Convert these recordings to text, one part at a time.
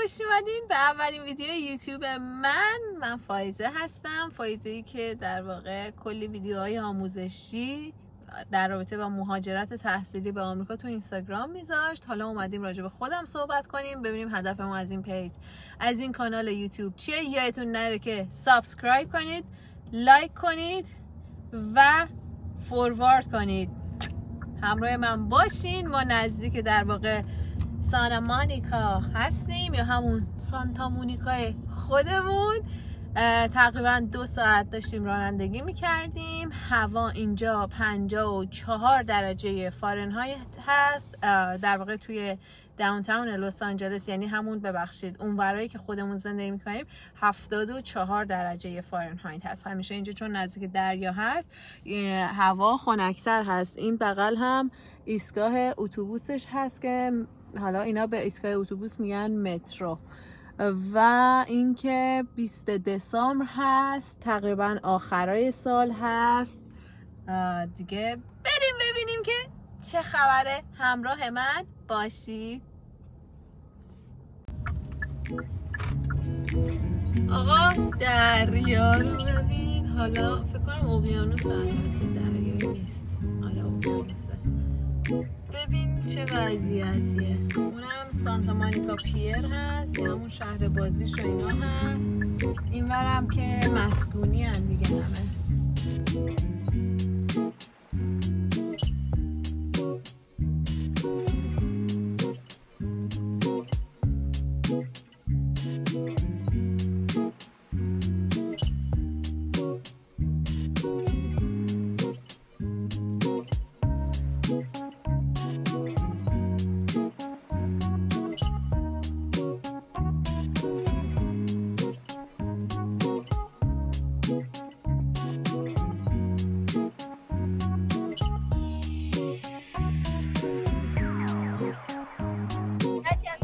خوش اومدین به اولین ویدیو یوتیوب من فایزه هستم. فایزه ای که در واقع کلی ویدیوهای آموزشی در رابطه با مهاجرت تحصیلی به آمریکا تو اینستاگرام میذاشت. حالا اومدیم راجع به خودم صحبت کنیم، ببینیم هدفمون از این پیج، از این کانال یوتیوب چیه. یادتون نره که سابسکرایب کنید، لایک کنید و فوروارد کنید، همراه من باشین. ما نزدیک در واقع سانتا مونیکا هستیم یا همون سانتا مونیکای خودمون. تقریبا 2 ساعت داشتیم رانندگی میکردیم. هوا اینجا 54 درجه فارنهایت هست، در واقع توی داونتاون لس آنجلس، یعنی همون ببخشید اون ورایی که خودمون زندگی میکنیم 74 درجه فارنهایت هست. همیشه اینجا چون نزدیک دریا هست هوا خنک‌تر هست. این بغل هم ایستگاه اتوبوسش هست که حالا اینا به ایستگاه اتوبوس میگن مترو. و اینکه 20 دسامبر هست، تقریبا آخرای سال هست دیگه. بریم ببینیم که چه خبره. همراه من باشید. آقا دریا رو ببین. حالا فکر کنم اقیانوس البته دریایی نیست. آره اقیانوسه. ببین چه وضعیتیه. اونم سانتا مونیکا پیر هست یا همون شهر بازیش و اینا هست. اینورم که مسکونی هن دیگه همه.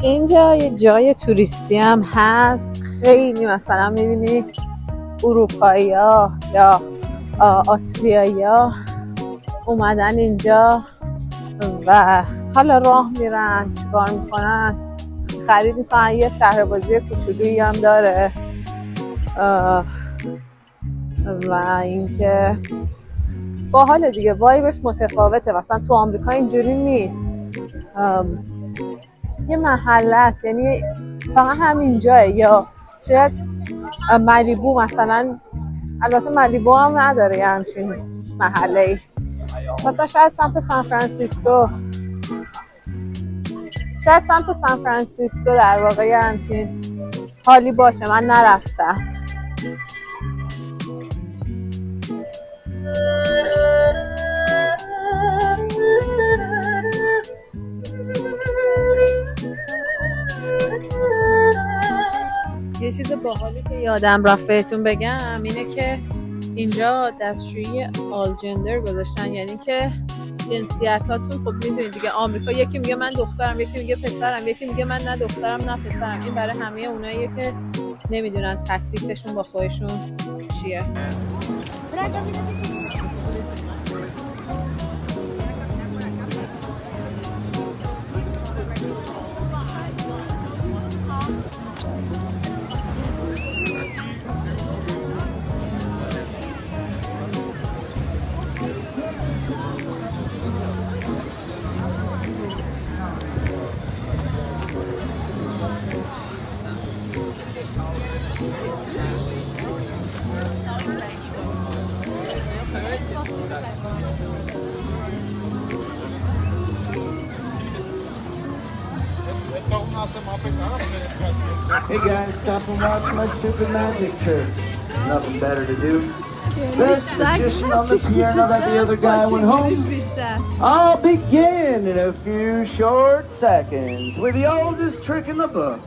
اینجا یه جای توریستی هم هست. خیلی مثلا میبینی اروپایی ها یا آسیایی ها اومدن اینجا و حالا راه میرن، چیکار میکنن، خرید میکنن. یه شهر بازی کوچولویی هم داره و اینکه باحال دیگه، وایبش متفاوته. مثلا تو آمریکا اینجوری نیست، یه محله است، یعنی فقط همین جایه. یا شاید مالیبو مثلا، البته مالیبو هم نداره یه همچین محله ای. مثلا شاید سمت سان فرانسیسکو، در واقع یه همچین حالی باشه. من نرفتم. یه چیز باحالی که یادم رفت بهتون بگم اینه که اینجا دستشویی آل جندر گذاشتن، یعنی که جنسیتاتون خب میدونید دیگه، آمریکا یکی میگه من دخترم، یکی میگه پسرم، یکی میگه من نه دخترم نه پسرم. این برای همه اوناییه که نمیدونن تکلیفشون با خودشون چیه. Hey guys, stop and watch my stupid magic trick. Nothing better to do. Best magician on the piano that the other guy went home. I'll begin in a few short seconds with the oldest trick in the book.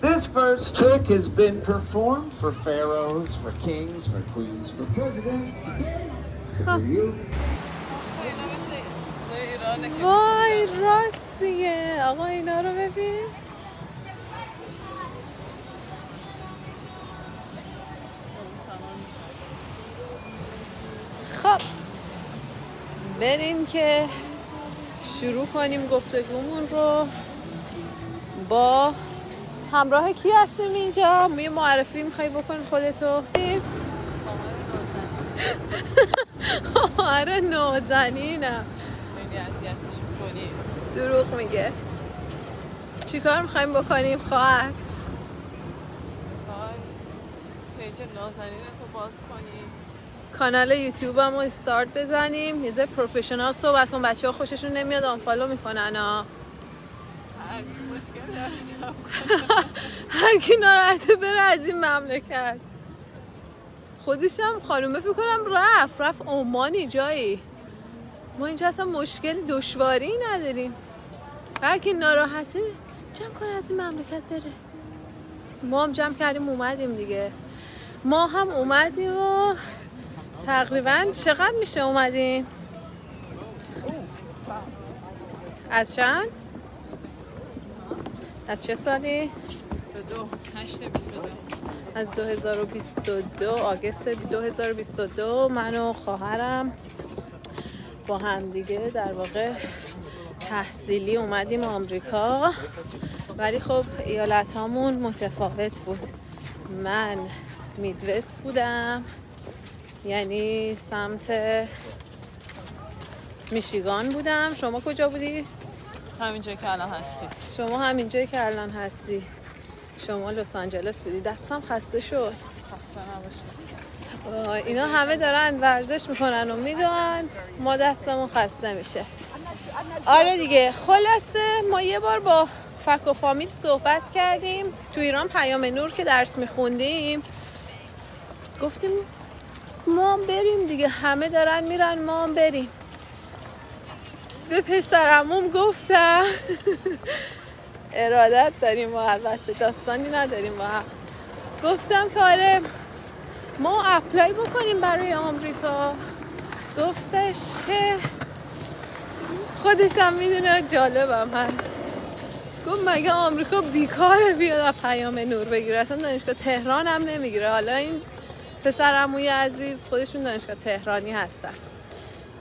This first trick has been performed for pharaohs, for kings, for queens, for presidents. For you. وای راستیه. آقا اینا رو ببین. خب بریم که شروع کنیم گفتگومون رو با همراه کی هستیم اینجا؟ یه معرفی میخوای بکنی خودتو؟ آره نازنینم. خیلی اذیتش میکنیم. دروغ میگه. چی کار میخواییم بکنیم خواهر؟ میخوای پیج نازنین تو باز کنیم، کانال یوتیوب هم رو استارت بزنیم، یه ذره پروفشنال صحبت کن. بچه ها خوششون نمیاد آنفالو میکنن ها. هر مشکل داره جواب کنم. هر کی ناراحته بره از این مملکت. خودش هم خانومه فکر کنم رفت عمانی جایی. ما اینجا اصلا مشکل دشواری نداریم. هر کی ناراحته جمع کن از این مملکت بره. ما هم جمع کردیم اومدیم دیگه. ما هم اومدیم و تقریبا چقدر میشه اومدیم؟ از چند؟ از چه سالی؟ 22 از 2022 آگوست 2022 من و خواهرم با هم دیگه در واقع تحصیلی اومدیم آمریکا، ولی خب ایالت هامون متفاوت بود. من میدوست بودم، یعنی سمت میشیگان بودم. شما کجا بودی؟ همینجا که الان هستی. شما همینجایی که الان هستی. شما لس آنجلس بودی. دستم خسته شد. خسته نباشی. اینا همه دارن ورزش میکنن و میدونن، ما دستمون خسته میشه. آره دیگه. خلاصه ما یه بار با فک و فامیل صحبت کردیم تو ایران، پیام نور که درس میخوندیم. گفتیم ما هم بریم دیگه، همه دارن میرن ما هم بریم. به پسرمون گفتم ارادت داریم و البته داستانی نداریم با هم. گفتم که آره ما اپلای بکنیم برای آمریکا. گفتش که خودش هم میدونه جالبم هست. گفت مگه آمریکا بیکاره بیاد از پیام نور بگیره؟ اصلا دانشگاه تهران هم نمیگیره. حالا این پسرعموی عزیز خودشون دانشگاه تهرانی هستن.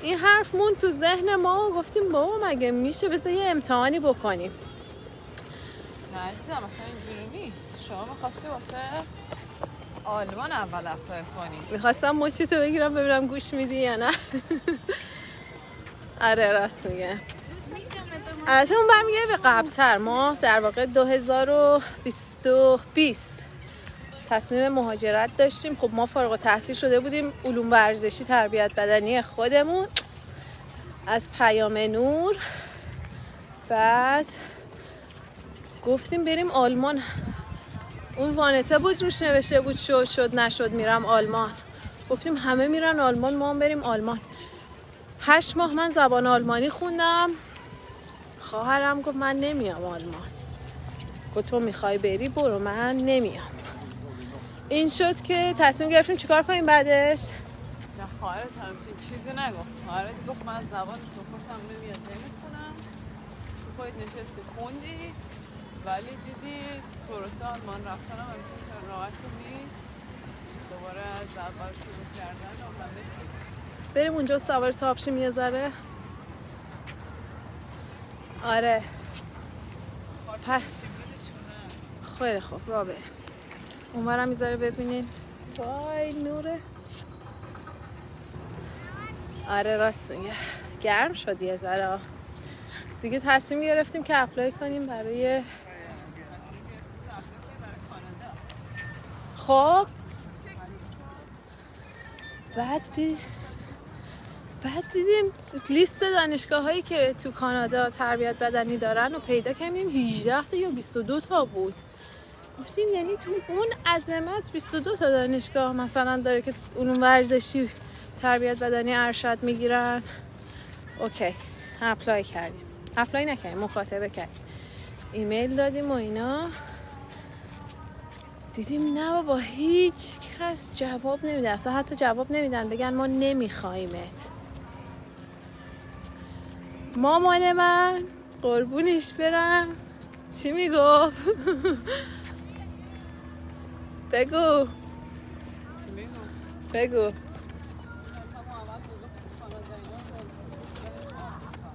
این حرف مون تو ذهن ما و گفتیم بابا مگه میشه، بذار یه امتحانی بکنیم. نه عزیزم اصلا اینجوری نیست. شما می‌خواستی واسه آلمان اول اپلای کنی. میخواستم مچیتو بگیرم ببینم گوش میدی یا نه. آره راست میگه. البته اون برمیگه به قبل‌تر. ما در واقع 2020 تصمیم مهاجرت داشتیم. خب ما فارغ التحصیل شده بودیم، علوم ورزشی تربیت بدنی خودمون از پیام نور. بعد گفتیم بریم آلمان. اون وانته بود روش نوشته بود شد نشد میرم آلمان. گفتیم همه میرن آلمان ما هم بریم آلمان. 8 ماه من زبان آلمانی خوندم. خواهرم گفت من نمیام آلمان. گفت تو میخوای بری برو، من نمیام. این شد که تصمیم گرفتیم چیکار کنیم بعدش. نه خواهرت همچین چیزی نگفت. خواهرت گفت من زبانش رو خوشم نمیاد نمیخونم. خودت نشستی خوندی ولی دیدی پروسه آلمان رفتنم همچین راحتی نیست. دوباره از اول شروع کردن و بریم اونجا سوار تاپ شیم یه ذره. آره خیلی خوب را بریم اونورم یه ذره ببینیم. وای نوره. آره راست میگه گرم شد یه ذره دیگه. تصمیم گرفتیم که اپلای کنیم برای خب بعد دیدیم لیست دانشگاه هایی که تو کانادا تربیت بدنی دارن و پیدا کردیم 18 تا یا 22 تا بود. گفتیم یعنی تو اون عظمت 22 تا دانشگاه مثلا داره که علوم ورزشی تربیت بدنی ارشد میگیرن. اوکی اپلای کردیم. اپلای نکردیم، مکاتبه کردیم، ایمیل دادیم و اینا. دیدیم نه بابا هیچ کس جواب نمیده. اصلا حتی جواب نمیدن بگن ما نمیخوایمت. مامان من قربونش برم چی میگفت؟ بگو.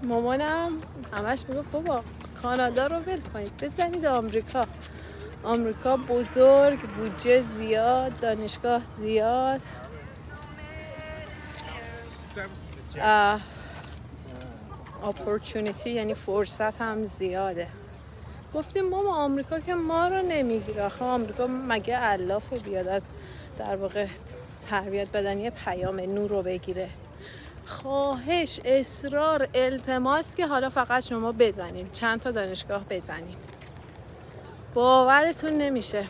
مامانم همش میگفت بابا کانادا رو ول کنید بزنید آمریکا. آمریکا بزرگ، بودجه زیاد، دانشگاه زیاد، اپورتونیتی یعنی فرصت هم زیاده. گفتیم ما آمریکا که ما رو نمیگیره. آخه آمریکا مگه علافه بیاد از در واقع تربیت بدنی پیام نور رو بگیره؟ خواهش، اصرار، التماس که حالا فقط شما بزنین، چند تا دانشگاه بزنین. باورتون نمیشه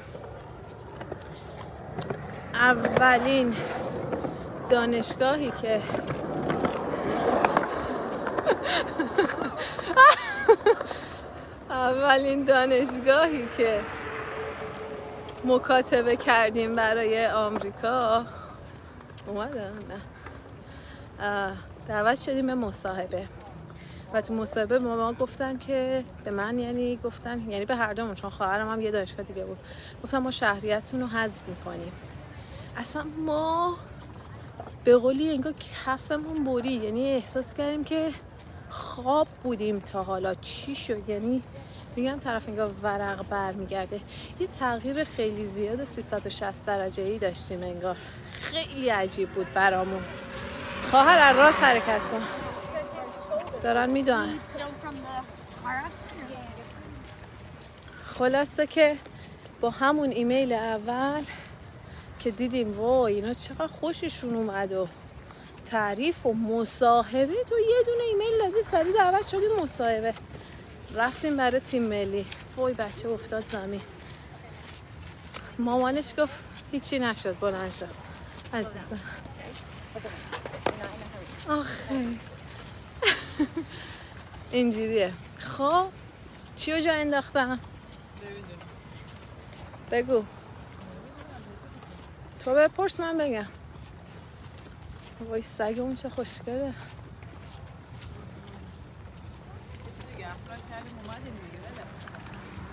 اولین دانشگاهی که مکاتبه کردیم برای آمریکا اومدن، دعوت شدیم به مصاحبه و تو مصاحبه ما گفتن که به من یعنی به هر دومون، چون خواهرم هم یه دانشگاه دیگه بود، گفتن ما شهریتتون رو حذف میکنیم. اصلا ما به قولی انگار کفمون برید، یعنی احساس کردیم که خواب بودیم تا حالا چی شد. یعنی میگن طرف انگار ورق برمیگرده. یه تغییر خیلی زیاد 360 درجه‌ای داشتیم انگار. خیلی عجیب بود برامون. خواهر از راست حرکت کن، دارن میدونن. خلاصه که با همون ایمیل اول که دیدیم وای اینا چقدر خوششون اومد و تعریف و مصاحبه، تو یه دونه ایمیل دادی سریع دعوت شدیم مصاحبه. رفتیم برای تیم ملی. وای بچه افتاد زمین. مامانش گفت هیچی نشد، بلند شد عزیزم. آخه اینجوریه. خب چی رو جا انداختم؟ بگو، تو بپرس من بگم. وای سگ اون چه خوشگله.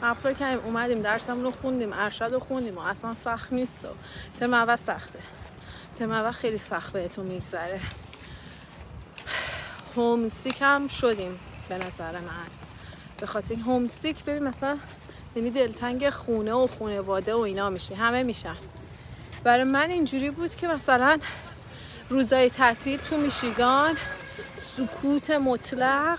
اپلای کردیم اومدیم، درسمون رو خوندیم، ارشد رو خوندیم و اصلا سخت نیست. و ترم اول سخته، ترم اول خیلی سخت بهتون میگذره. هومسیک هم شدیم به نظر من. به خاطر هومسیک ببین مثلا یعنی دلتنگ خونه و خانواده و اینا میشه، همه میشن. برای من اینجوری بود که مثلا روزای تعطیل تو میشیگان، سکوت مطلق،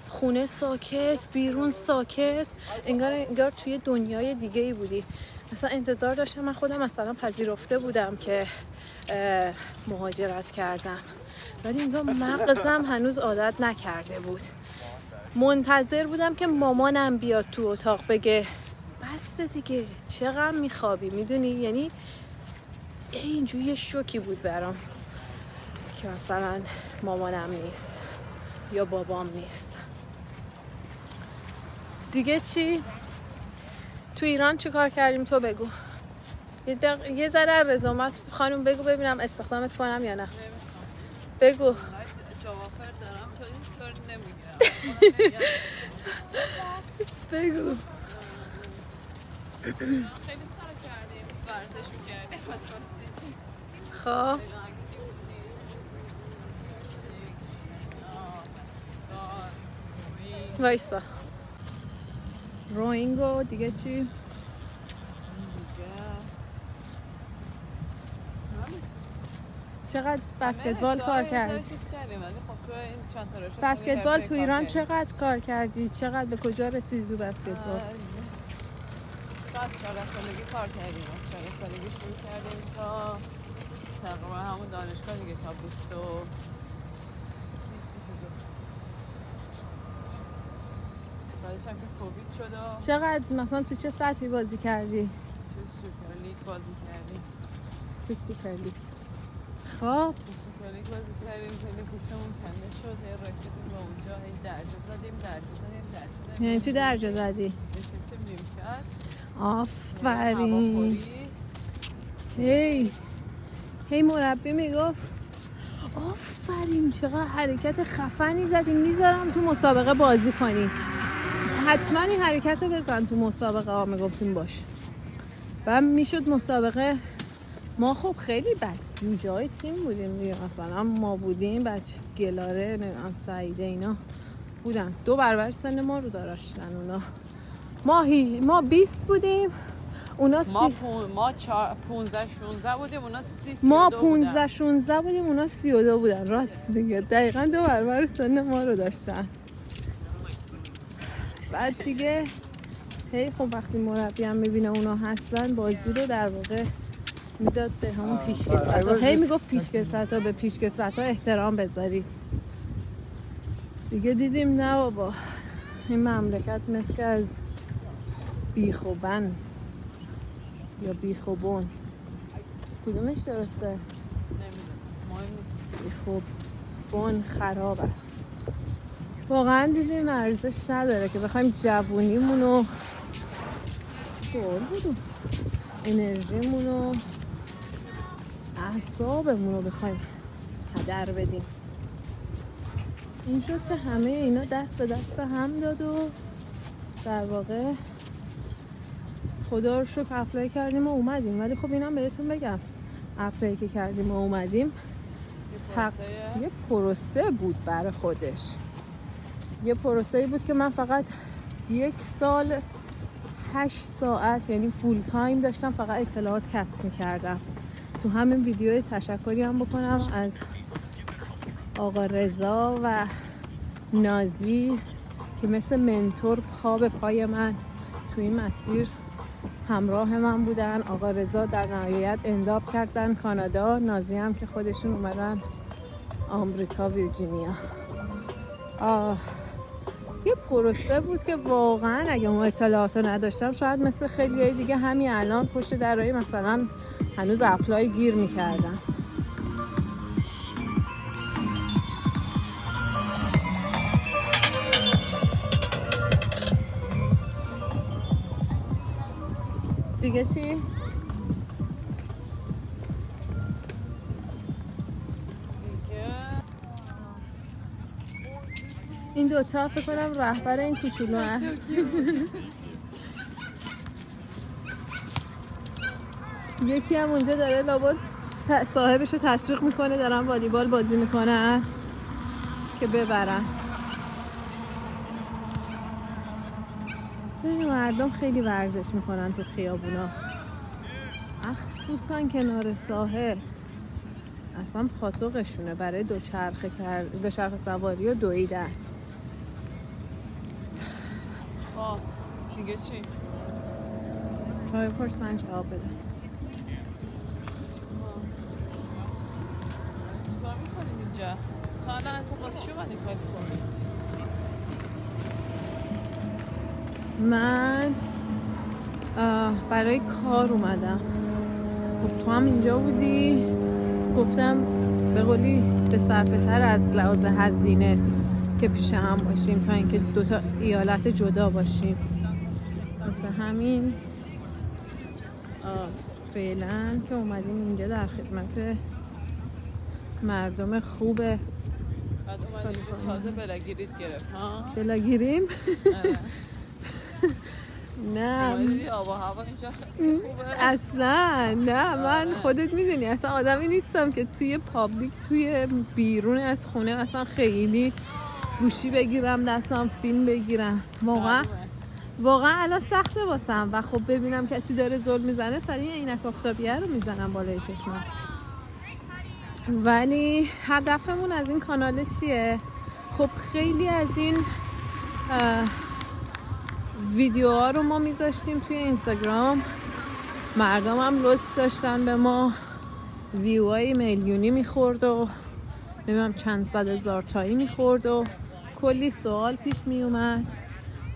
خونه ساکت، بیرون ساکت، انگار توی دنیای دیگه ای بودی. مثلا انتظار داشتم، من خودم مثلا پذیرفته بودم که مهاجرت کردم، ولی انگار مغزم هنوز عادت نکرده بود. منتظر بودم که مامانم بیاد تو اتاق بگه بس دیگه چقدر میخوابی، میدونی؟ یعنی اینجوری یه شوکی بود برام که مثلا مامانم نیست یا بابام نیست. دیگه چی؟ تو ایران چی کار کردیم تو بگو. یه ذره رزومت خانم بگو ببینم استخدامت کنم یا نه. بگو. جوافر دارم تو اینطور نمیگیرم. بگو. خیلی کار کردیم، ورزش میکردیم. خب وایسا. روینگ و دیگه چی؟ چقدر بسکتبال کار کردی؟ بسکتبال تو ایران چقدر کار کردی؟ چقدر به کجا رسیدی تو بسکتبال؟ 14 سالگی کار کردیم. 14 سالگی شروع کردیم تا تقریبا همون دانشگاه دیگه، تا 20 بعدش هم که کووید شد. چقدر مثلا تو چه سطحی بازی کردی؟ تو سوپر لیگ بازی کردیم. تو سوپر لیگ. خب تو سوپر لیگ بازی کردیم، خیلی پوستمون کنده شد، رسیدیم به اونجا، درجه زدیم. یعنی چی درجه زدی؟ نشستیم نیمکت. آفرین. هی مربی میگفت آفرین چقدر حرکت خفنی زدی، میذارم تو مسابقه بازی کنی، حتما این حرکت رو بزن تو مسابقه ها. میگفتیم باش. و میشد مسابقه. ما خب خیلی جوجای تیم بودیم دیگه، مثلا ما بودیم بچه گلاره، سعیده اینا بودن 2 برابر سن ما رو داشتن اونا. ما 20 بودیم، اونا ما 15 16 بودیم، اونا 30 ما 15 16 بودیم، اونا 32 بودن. راست میگه، دقیقاً 2 برابر سن ما رو داشتن. بعد دیگه هی خب وقتی مربی هم میبینه اونا هستن، بازی رو در واقع میداد به همون پیشکسوتا. هی میگفت پیشکسوتا، به پیشکسوتا احترام بذارید. دیگه دیدیم نه بابا، این مملکت مثل از بیخ و بن یا بیخ و بن، کدومش درسته؟ نمیدونم، مهم نیست. بیخ و بن خراب است. واقعا دیدیم ارزش نداره که بخوایم جوونیمونو انرژیمونو اعصابمونو بخوایم هدر بدیم. این شد که همه اینا دست به دست هم داد و در واقع خدا رو شکر اپلای کردیم و اومدیم. ولی خب اینم بهتون بگم، اپلای که کردیم و اومدیم یه پروسه بود برای خودش. یه پروسه‌ای بود که من فقط 1 سال 8 ساعت یعنی فول تایم داشتم فقط اطلاعات کسب می‌کردم. تو همین ویدیو تشکری هم بکنم از آقا رضا و نازی که مثل منتور پا به پای من تو این مسیر همراه من بودن. آقا رضا در نهایت انداب کردن کانادا، نازی هم که خودشون اومدن آمریکا ویرجینیا. یه پروسه بود که واقعا اگه اون اطلاعاتو نداشتم شاید مثل خیلی دیگه همین الان پشت درایی مثلا هنوز اپلای گیر میکردم. دیگه چی؟ این دوتا فکر کنم رهبر این کوچولو هست. یکی هم اونجا داره لابد صاحبش رو تشویق میکنه، دارن والیبال بازی میکنن که ببرن. مردم خیلی ورزش میکنن تو خیابونا، مخصوصا کنار ساحل. اصلا پاتوقشونه برای دوچرخه سواری و دویدن. دیگه چی؟ تا بپرس من جواب بده. چیکار میکنید اینجا؟ تا الان اصلا واسه شو باید کار کنید؟ من برای کار اومدم. خب تو هم اینجا بودی، گفتم به قولی به صرفه تر از لحاظ هزینه که پیش هم باشیم تا اینکه 2 تا ایالت جدا باشیم. مثل همین فعلا که اومدیم اینجا در خدمت مردم خوبه. بعد اومدیم تازه بلاگیریت گرفت ها؟ بلاگیریم؟ نه دیدی آب و هوا اینجا خیلی خوبه اصلا. نه من خودت میدونی اصلا آدمی نیستم که توی پابلیک توی بیرون از خونه اصلا خیلی گوشی بگیرم دستم فیلم بگیرم. واقعا الان سخته واسم و خب ببینم کسی داره ظلم میزنه سریع عینک آفتابیه رو میزنم بالای چشمم. ولی هدفمون از این کانال چیه؟ خب خیلی از این ویدیوها رو ما میذاشتیم توی اینستاگرام، مردم هم لطف داشتن به ما، ویوهای میلیونی میخورد و نمیدونم چند صد هزار تایی میخورد و کلی سوال پیش میومد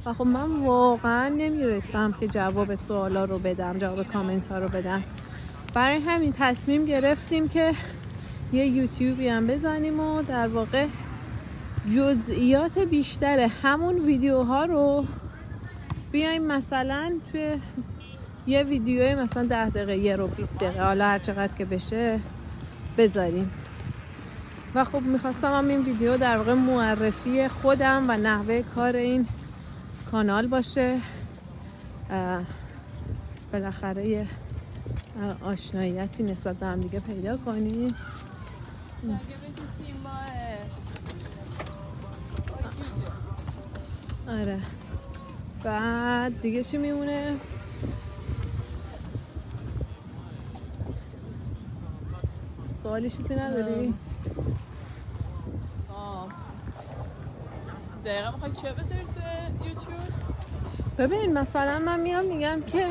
و خب من واقعا نمیرسم که جواب سوالا رو بدم، جواب کامنت ها رو بدم. برای همین تصمیم گرفتیم که یه یوتیوبی هم بزنیم و در واقع جزئیات بیشتر همون ویدیوها رو بیایم مثلا توی یه ویدیوی مثلا 10 دقیقه 1 رو 20 دقیقه حالا هر چقدر که بشه بذاریم. و خب میخواستم هم این ویدیو در واقع معرفی خودم و نحوه کار این کانال باشه، بالاخره یه آشناییتی نسبت به هم دیگه پیدا کنیم. آره بعد دیگه چی میمونه؟ سوالی چیزی نداری؟ دقیقا میخوای چه بذاریش توی یوتیوب؟ ببین مثلا من میام میگم که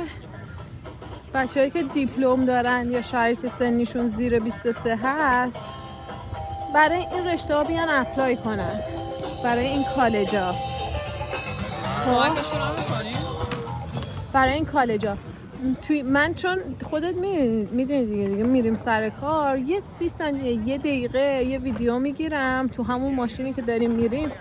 بچه‌هایی که دیپلم دارن یا شرایط سنیشون زیر 23 هست برای این رشته ها بیان اپلای کنن برای این کالجا. کمکشون رو میکنیم؟ برای این کالجا توی من چون خودت میدونی دیگه میریم سر کار یه 30 ثانیه یه دقیقه یه ویدیو میگیرم تو همون ماشینی که داریم میریم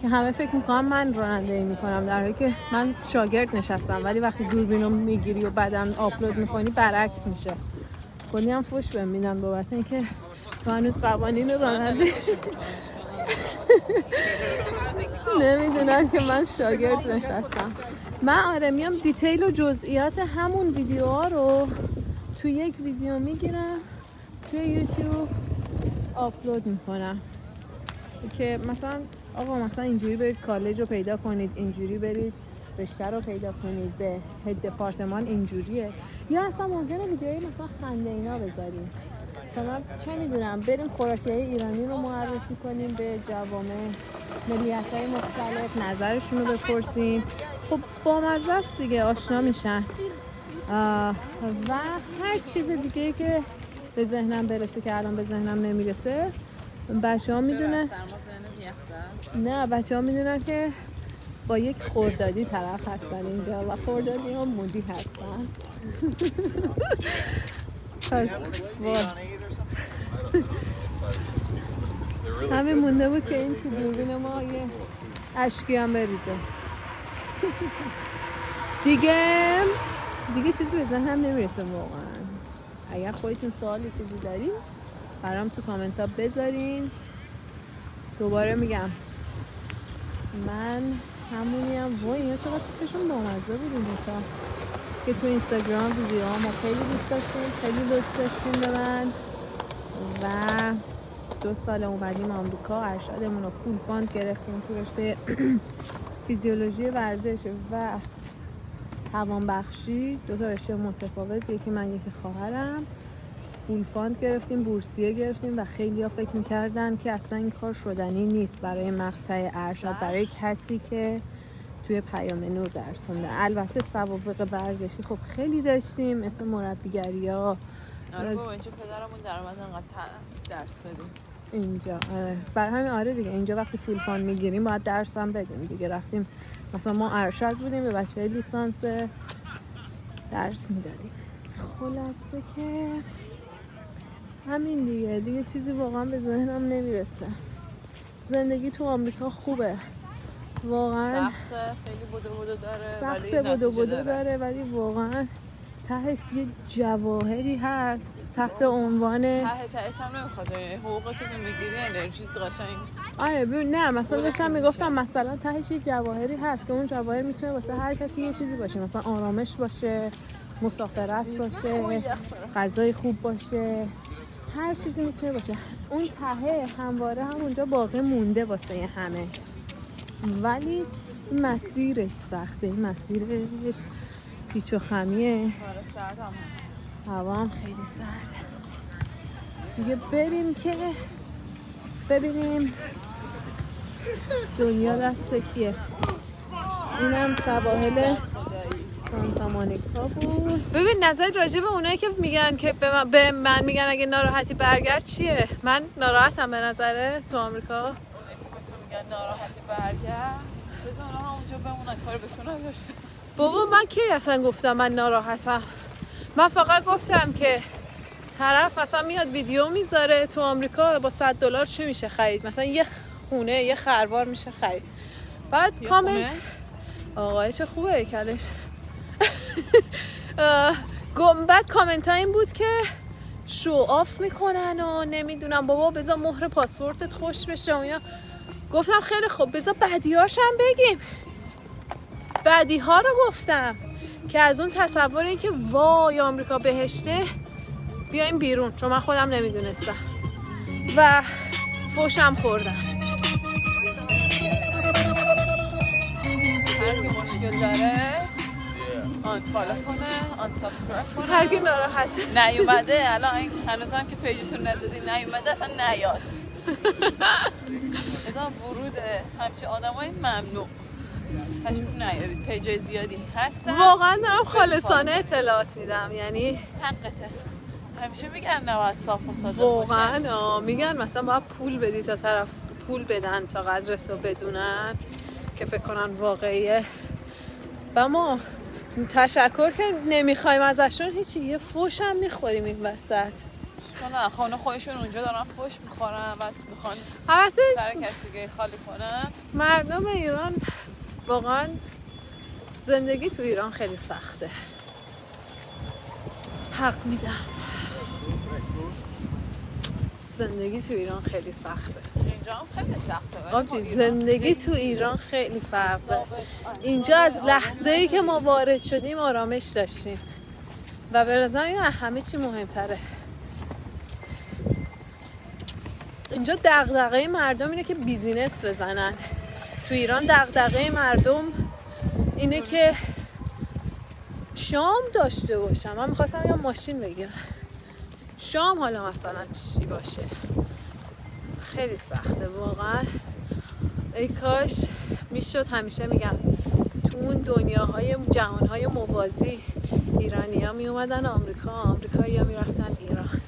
که همه فکر میکنم من رانندگی میکنم در حالی که من شاگرد نشستم، ولی وقتی دوربینو میگیری و بعدم آپلود میکنی برعکس میشه. کلی هم فوش بهم میدن بابت اینکه تو هنوز قوانین رانندگی نمیدونن که من شاگرد نشستم. من آره میام دیتیل و جزئیات همون ویدیوها رو تو یک ویدیو میگیرم توی یوتیوب آپلود میکنم که مثلا آقا مثلا اینجوری برید کالج رو پیدا کنید، اینجوری برید رشته رو پیدا کنید، به هد دپارتمان اینجوریه. یا اصلا ممکنه ویدیوهایی مثلا خنده اینا بذاریم، مثلا چه میدونم بریم خوراکی‌های ایرانی رو معرفی کنیم به جوامع ملیت‌های مختلف، نظرشون رو بپرسیم. خب با مزه است دیگه، آشنا میشن و هر چیز دیگه که به ذهنم برسه که الان به ذهنم نمیرسه. بچه‌ها میدونن نه بچه‌ها میدونن که با یک خردادی طرف هستن اینجا و خردادی هم مودی هستن. همین مونده بود که این تو دوربین ما یه اشکی هم بریزه. دیگه چیزی به ذهنم نمیرسه واقعا. اگر خودتون سوالی چیزی دارین برام تو کامنت ها بذارین. دوباره میگم من همونیم. وای اینا چقدر توشون بامزه بود این دوتا که تو اینستاگرام ویدیوها ما خیلی دوست داشتیم، خیلی لطف داشتیم به من و 2 سال اومدیم آمریکا. ارشدمون رو فول فاند گرفتیم تو رشته فیزیولوژی ورزش و توانبخشی، 2 تا رشته متفاوت، یکی من یکی خواهرم. فول فاند گرفتیم، بورسیه گرفتیم و خیلی ها فکر میکردن که اصلا این کار شدنی نیست برای مقطع ارشد، برای کسی که توی پیام نور درس خونده. البته سوابق ورزشی خب خیلی داشتیم مثل مربیگری ها. آره بابا اینجا پدرمون درآمد انقدر درس دادیم اینجا. آره برای همین آره دیگه اینجا وقتی فول فاند میگیریم باید درس هم بدیم دیگه. رفتیم مثلا ما ارشد بودیم به بچه‌های لیسانس درس میدادیم. خلاصه که همین دیگه چیزی واقعا به ذهنم نمیرسه. زندگی تو آمریکا خوبه واقعا، سخته، خیلی بدو داره ولی واقعا تهش یه جواهری هست تحت عنوان تهش هم نمیخواد حقوقتو که میگیری انرژی قشنگ. آره ببین نه مثلا داشتم میگفتم مثلا تهش یه جواهری هست که اون جواهر میتونه واسه هر کسی یه چیزی باشه، مثلا آرامش باشه، مسافرت باشه، غذای خوب باشه، هر چیزی میتونه باشه. اون ته همواره همونجا باقی مونده واسه همه، ولی مسیرش سخته، مسیرش پیچ و خمیه، هوا هم خیلی سرده دیگه. بریم که ببینیم دنیا دست کیه. اینم سواحل سانتا مونیکا بود. ببین نظرت راجع به اونایی که میگن که به من میگن اگه ناراحتی برگرد چیه؟ من ناراحتم به نظره تو آمریکا. میگن ناراحتی برگرد بزن ها اونجا بمونن، کار به تو نداشتم. بابا من کی اصلا گفتم من ناراحتم؟ من فقط گفتم که طرف مثلا میاد ویدیو میذاره تو آمریکا با $100 چی میشه خرید؟ مثلا یه خونه یه خروار میشه خرید. بعد کامنت آقای چه خوبه کلش. بعد کامنت ها این بود که شو آف میکنن و نمیدونم بابا بذار مهر پاسپورتت خوش بشه و اینا. گفتم خیلی خوب بذار بعدی‌هاش هم بگیم. بعدی‌ها رو گفتم که از اون تصور این که وای آمریکا بهشته بیایم بیرون، چون من خودم نمیدونستم و فوشم خوردم. هر که مشکل میبره آن فالو کنه، آن سابسکرایب کنه. هر کی ناراحته نیومده الان هنوزم که پیجتون نزدید نیومده اصلا نیاد. مثلا ورود همچه آدمای ممنوع تشریف نیارید. پیجای زیادی هستن واقعا دارم خالصانه اطلاعات میدم، یعنی حقته. همیشه میگن نباید صاف و صادق باشه. واقعا میگن مثلا باید پول بدی تا طرف پول بدن تا قدرت رو بدونن که فکر کنن واقعیه. و ما تشکر که نمیخوایم ازشون هیچی، یه فوش هم میخوریم این وسط. نه خانه خودشون اونجا دارن فوش میخورن و میخوان سر کسی خالی کنن. مردم ایران واقعا زندگی تو ایران خیلی سخته، حق میدم. زندگی تو ایران خیلی سخته. اینجا هم خیلی سخته. آبجی زندگی تو ایران خیلی فرقه. اینجا از لحظه‌ای که ما وارد شدیم آرامش داشتیم و به نظر این همه چی مهمتره. اینجا دغدغه مردم اینه که بیزینس بزنن. تو ایران دغدغه مردم اینه که شام داشته باشم. من میخواستم یا ماشین بگیرم، شام حالا مثلا چی باشه. خیلی سخته واقعا. ای کاش میشد، همیشه میگم تو اون دنیاهای جهانهای موازی ایرانی ها می اومدن آمریکا، آمریکایی ها می رفتن ایران،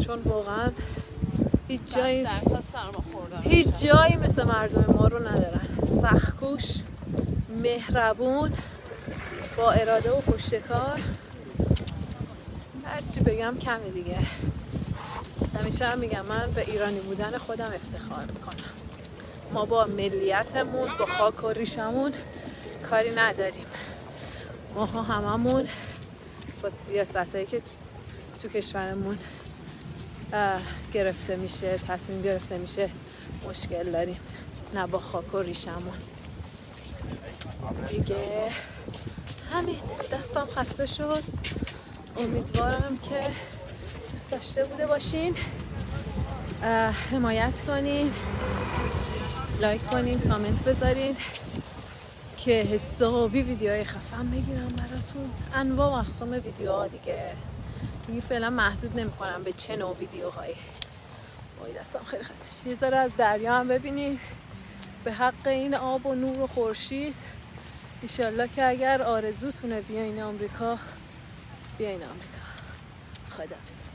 چون واقعا هیچ جایی مثل مردم ما رو ندارن. سخت‌کوش، مهربون، با اراده و پشتکار. هرچی بگم کمه دیگه. همیشه هم میگم من به ایرانی بودن خودم افتخار میکنم. ما با ملیتمون، با خاک و ریشمون کاری نداریم. ما هممون با سیاستایی که تو کشورمون گرفته میشه، تصمیم گرفته میشه، مشکل داریم، نه با خاک و ریشمون. دیگه همین، دستم خسته شد. امیدوارم که دوست داشته بوده باشین. حمایت کنین، لایک کنین، کامنت بذارین که حسابی ویدیوهای خفن بگیرم براتون. انواع و اقسام ویدیوها دیگه فعلا محدود نمی کنم به چه نوع ویدیوهایی. وای دستم خیلی خسته. یه ذره از دریا هم ببینید به حق این آب و نور و خورشید. انشالله که اگر آرزوتونه بیاین آمریکا، بیاین آمریکا. خداحافظ.